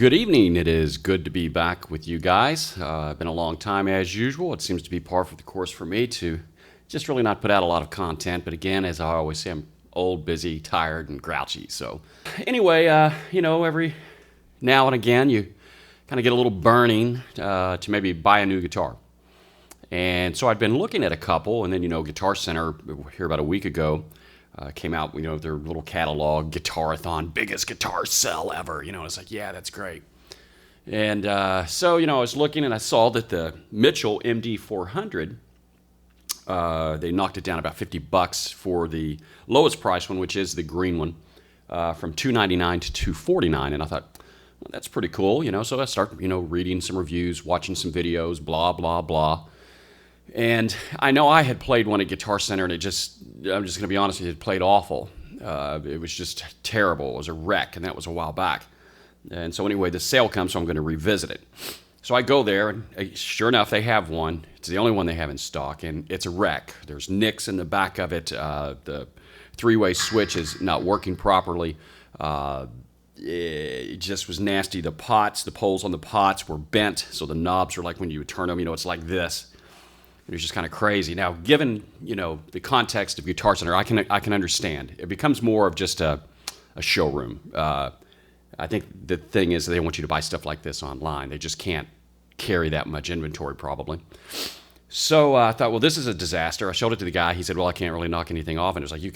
Good evening. It is good to be back with you guys. Been a long time as usual. It seems to be par for the course for me to just really not put out a lot of content. But again, as I always say, I'm old, busy, tired, and grouchy. So anyway, every now and again you kind of get a little burning to maybe buy a new guitar. And so I'd been looking at a couple, and then, Guitar Center here about a week ago came out, their little catalog, Guitarathon, biggest guitar sell ever. It's like, yeah, that's great. And so, I was looking and I saw that the Mitchell MD400, they knocked it down about $50 for the lowest price one, which is the green one, from $299 to $249. And I thought, well, that's pretty cool, So I start, reading some reviews, watching some videos, blah, blah, blah. And I know I had played one at Guitar Center, and I'm just going to be honest with you, it played awful. It was just terrible. It was a wreck, and that was a while back. And so anyway, the sale comes, so I'm going to revisit it. So I go there, and sure enough, they have one. It's the only one they have in stock, and it's a wreck. There's nicks in the back of it. The three-way switch is not working properly. It just was nasty. The poles on the pots were bent, so the knobs are like when you would turn them, it's like this. It was just kind of crazy. Now, given, the context of Guitar Center, I can understand. It becomes more of just a showroom. I think the thing is they want you to buy stuff like this online. They just can't carry that much inventory probably. So I thought, well, this is a disaster. I showed it to the guy. He said, well, I can't really knock anything off. And it was like, you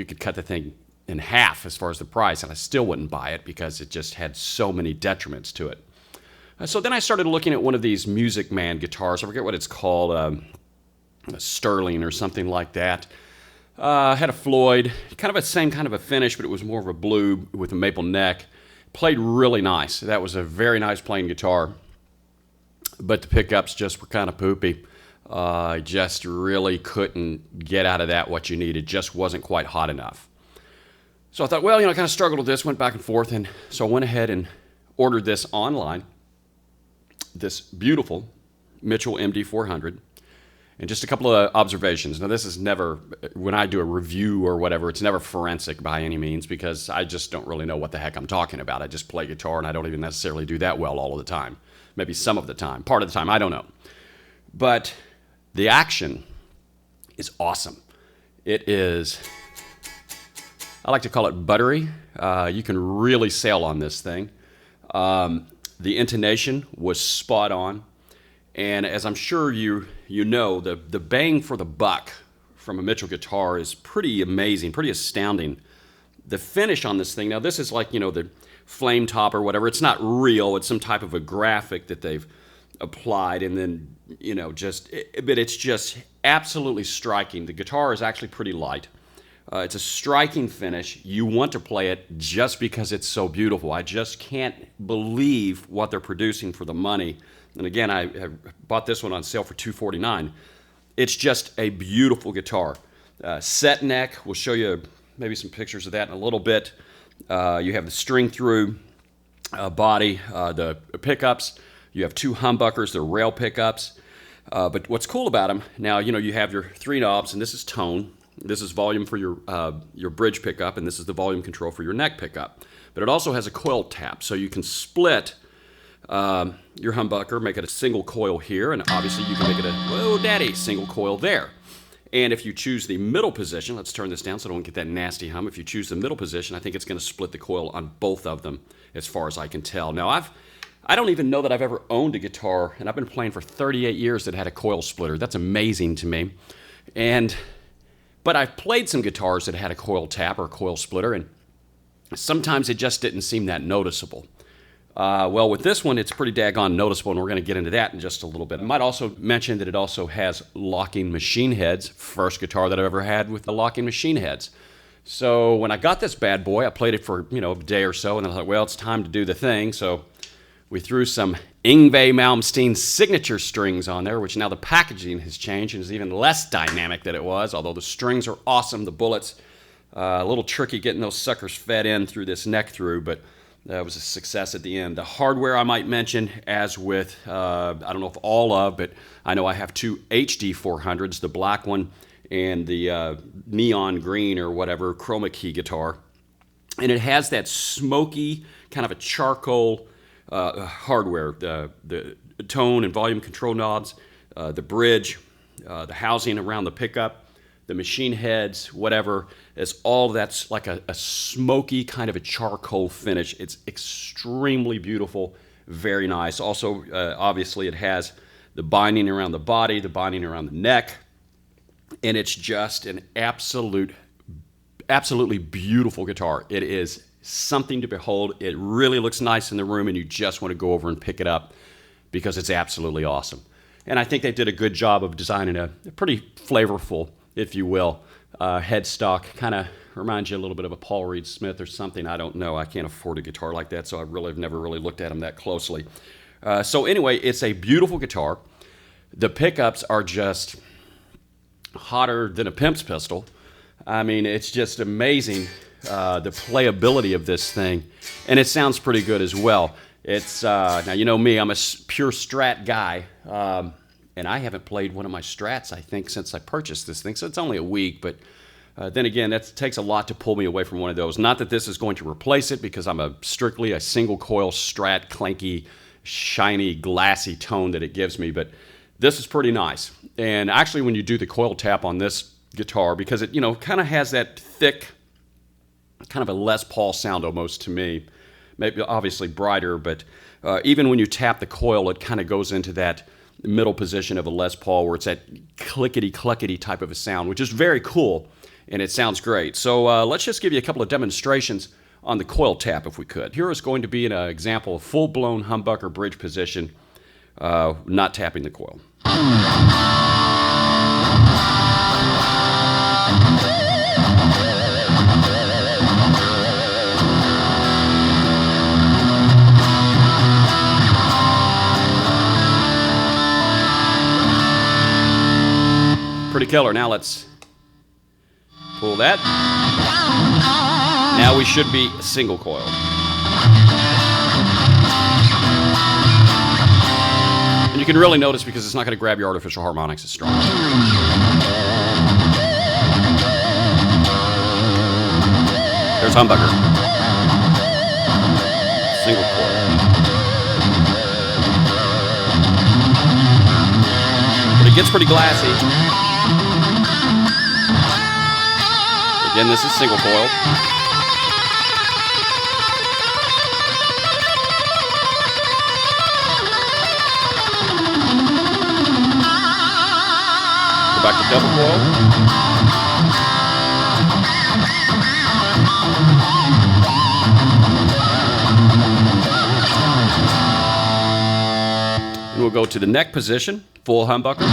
could cut the thing in half as far as the price, and I still wouldn't buy it because it just had so many detriments to it. So then I started looking at one of these Music Man guitars. I forget what it's called, a Sterling or something like that. Had a Floyd, kind of the same kind of a finish, but it was more of a blue with a maple neck. Played really nice. That was a very nice playing guitar, but the pickups just were kind of poopy. Just really couldn't get out of that what you needed. Just wasn't quite hot enough. So I thought, well, I kind of struggled with this, went back and forth, and so I went ahead and ordered this online. This beautiful Mitchell MD400, and just a couple of observations. Now, this is never, when I do a review or whatever, it's never forensic by any means because I just don't really know what the heck I'm talking about. I just play guitar, and I don't even necessarily do that well all of the time. Maybe some of the time, part of the time, I don't know. But the action is awesome. It is, I like to call it buttery. You can really sail on this thing. The intonation was spot on, and as I'm sure you know, the bang for the buck from a Mitchell guitar is pretty amazing, pretty astounding. The finish on this thing, now this is like, the flame top or whatever. It's not real. It's some type of a graphic that they've applied, and then, but it's just absolutely striking. The guitar is actually pretty light. It's a striking finish. You want to play it just because it's so beautiful. I just can't believe what they're producing for the money. And again, I bought this one on sale for $249. It's just a beautiful guitar. Set neck. We'll show you maybe some pictures of that in a little bit. You have the string through body, the pickups. You have two humbuckers. They're rail pickups. But what's cool about them, now, you have your three knobs, and this is tone. This is volume for your bridge pickup, and this is the volume control for your neck pickup. But it also has a coil tap, so you can split your humbucker, make it a single coil here, and obviously you can make it a, whoa daddy, single coil there. And if you choose the middle position, let's turn this down so I don't get that nasty hum. If you choose the middle position, I think it's going to split the coil on both of them as far as I can tell. Now, I don't even know that I've ever owned a guitar, and I've been playing for 38 years that had a coil splitter. That's amazing to me. But I've played some guitars that had a coil tap or a coil splitter, and sometimes it just didn't seem that noticeable. Well, with this one, it's pretty daggone noticeable, and we're going to get into that in just a little bit. I might also mention that it also has locking machine heads. First guitar that I've ever had with the locking machine heads. So when I got this bad boy, I played it for a day or so, and I thought, well, it's time to do the thing. So we threw some Yngwie Malmsteen signature strings on there, which now the packaging has changed and is even less dynamic than it was, although the strings are awesome. The bullets, a little tricky getting those suckers fed in through this neck through, but it was a success at the end. The hardware I might mention, as with, I don't know if all of, but I know I have two HD400s, the black one and the neon green or whatever chroma key guitar. And it has that smoky, kind of a charcoal hardware, the tone and volume control knobs, the bridge, the housing around the pickup, the machine heads, whatever. It's all that's like a smoky kind of a charcoal finish. It's extremely beautiful, very nice. Also, obviously, it has the binding around the body, the binding around the neck, and it's just an absolutely beautiful guitar. It is something to behold. It really looks nice in the room, and you just want to go over and pick it up because it's absolutely awesome. And I think they did a good job of designing a pretty flavorful, if you will, headstock. Kind of reminds you a little bit of a Paul Reed Smith or something. I don't know. I can't afford a guitar like that, so I really have never really looked at them that closely. So anyway, it's a beautiful guitar. The pickups are just hotter than a pimp's pistol. I mean, it's just amazing, the playability of this thing, and it sounds pretty good as well. It's now, you know me, I'm a pure Strat guy, and I haven't played one of my Strats, I think, since I purchased this thing, so it's only a week, but then again, that takes a lot to pull me away from one of those. Not that this is going to replace it, because I'm strictly a single coil Strat, clanky, shiny, glassy tone that it gives me, but this is pretty nice. And actually, when you do the coil tap on this guitar, because it, you know, kind of has that thick, kind of a Les Paul sound almost to me, maybe obviously brighter, but even when you tap the coil, it kind of goes into that middle position of a Les Paul where it's that clickety-cluckety type of a sound, which is very cool, and it sounds great. So let's just give you a couple of demonstrations on the coil tap, if we could. Here is going to be an example of full-blown humbucker bridge position, not tapping the coil. Pretty killer. Now let's pull that. Now we should be single coil. And you can really notice because it's not going to grab your artificial harmonics as strong. There's Humbucker. Single coil. But it gets pretty glassy. Again, this is single coil. Go back to double coil. And we'll go to the neck position, full humbucker.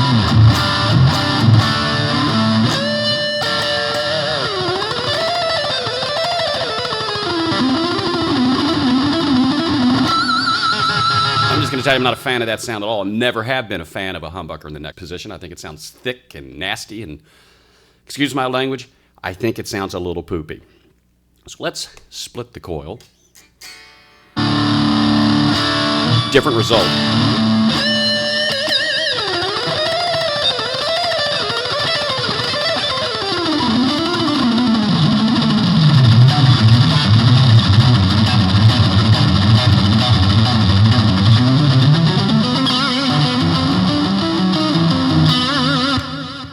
I'm going to tell you I'm not a fan of that sound at all. Never have been a fan of a humbucker in the neck position. I think it sounds thick and nasty, and excuse my language, I think it sounds a little poopy. So let's split the coil. Different result.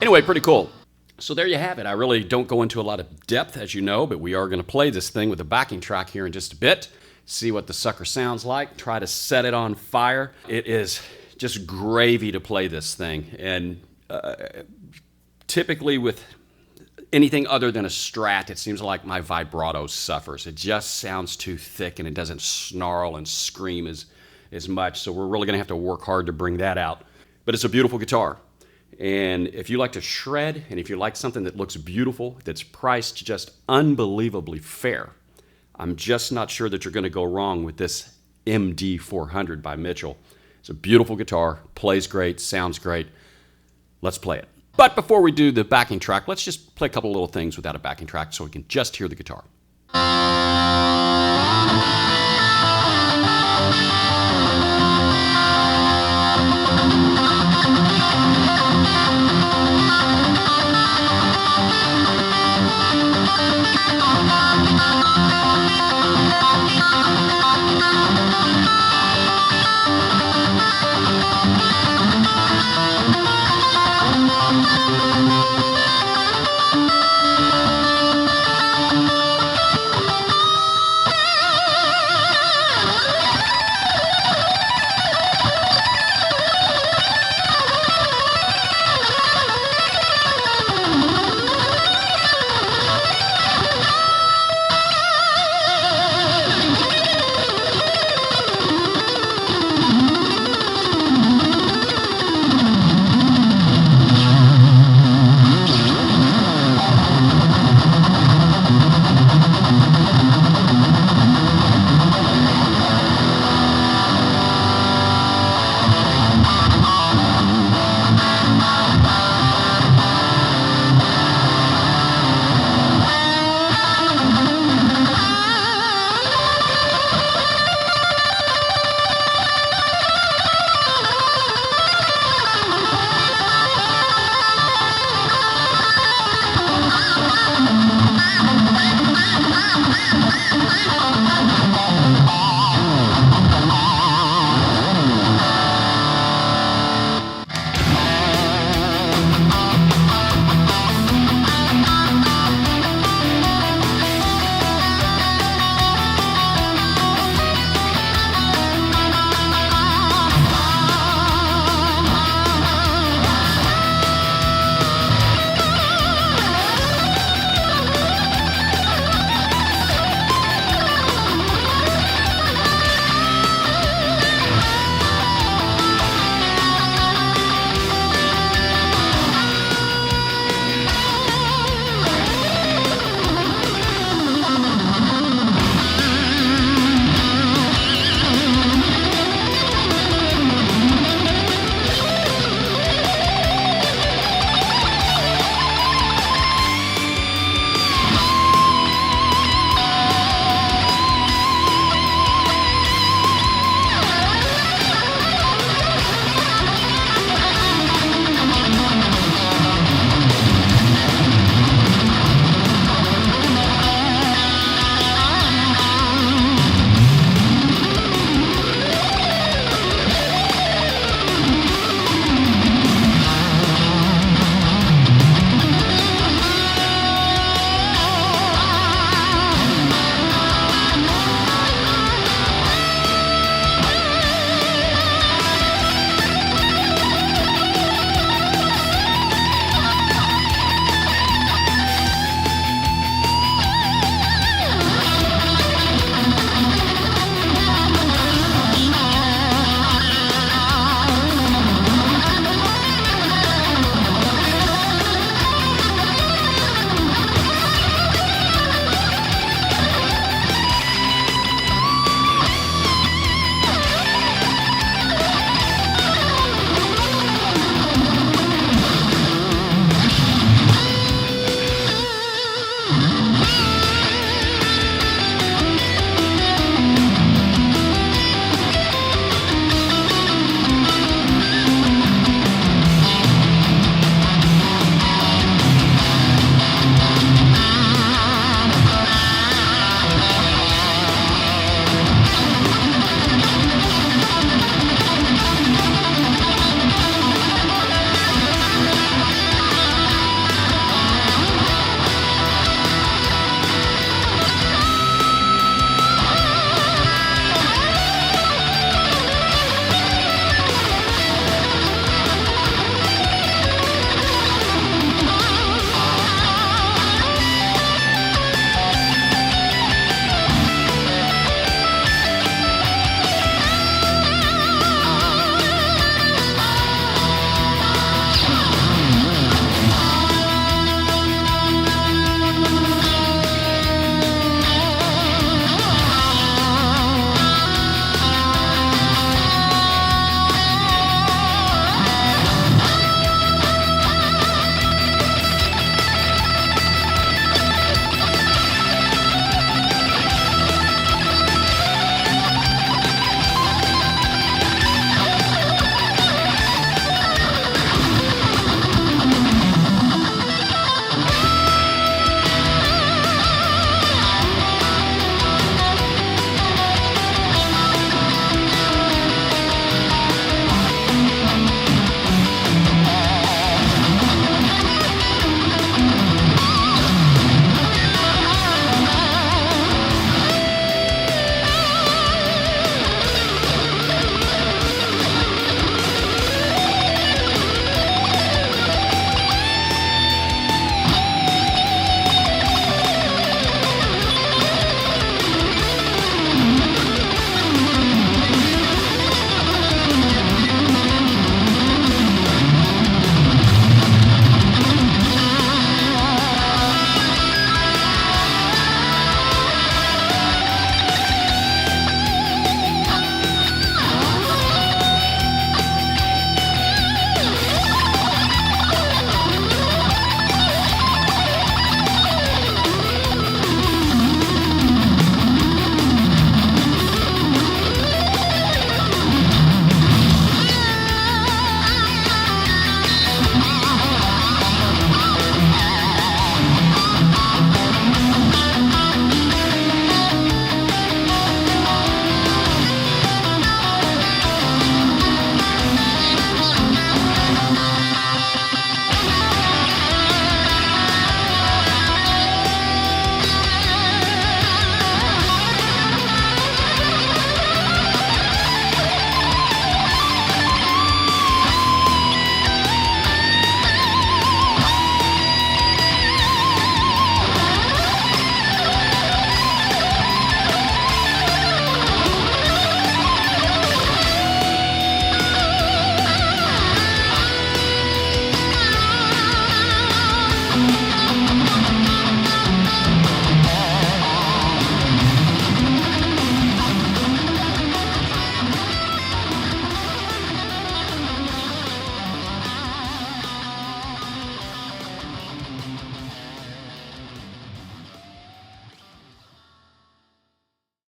Anyway, pretty cool. So there you have it. I really don't go into a lot of depth, as you know, but we are going to play this thing with a backing track here in just a bit, see what the sucker sounds like, try to set it on fire. It is just gravy to play this thing, and typically with anything other than a Strat, it seems like my vibrato suffers. It just sounds too thick, and it doesn't snarl and scream as much, so we're really going to have to work hard to bring that out. But it's a beautiful guitar. And if you like to shred, and if you like something that looks beautiful, that's priced just unbelievably fair, I'm just not sure that you're going to go wrong with this MD400 by Mitchell. It's a beautiful guitar, plays great, sounds great. Let's play it. But before we do the backing track, let's just play a couple little things without a backing track so we can just hear the guitar.